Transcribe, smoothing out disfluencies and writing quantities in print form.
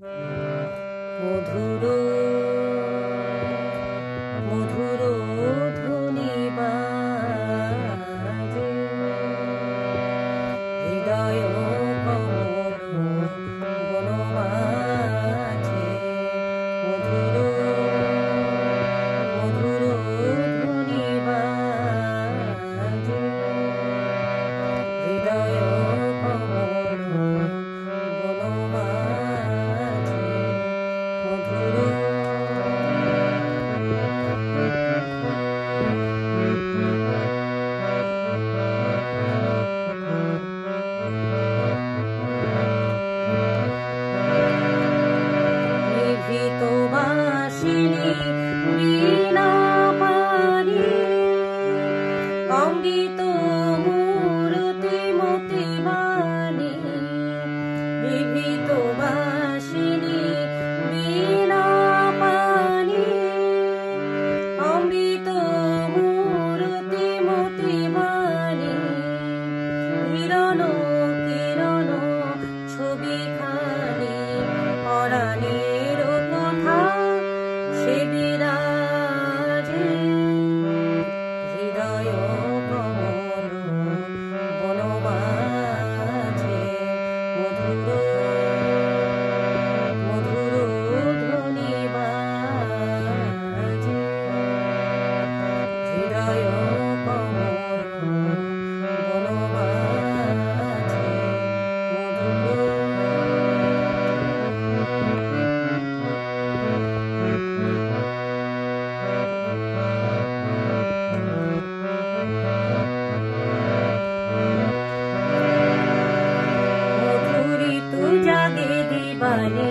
মধুর মধুর ধ্বনি বাজে হৃদয় কমল বনমাঝে মধুর মধুর ধ্বনি বাজে হৃদয় কমল বনমাঝে মধুর নিভৃত বাঁশিনী বীণা পানি অমৃত মূরতি মতি বাণী নিভৃত বাঁশিনী বীণা পানি অমৃত মূরতি মতি বাণী কিরণ কিরণ ছবিখানি পরাণের কথা সে বিরাজে হৃদয় কমল বনমাঝে মধুর মধুর ধ্বনি বাজে হৃদয় কমল বনমাঝে মধুর মধুরিতু জাগে দিবানে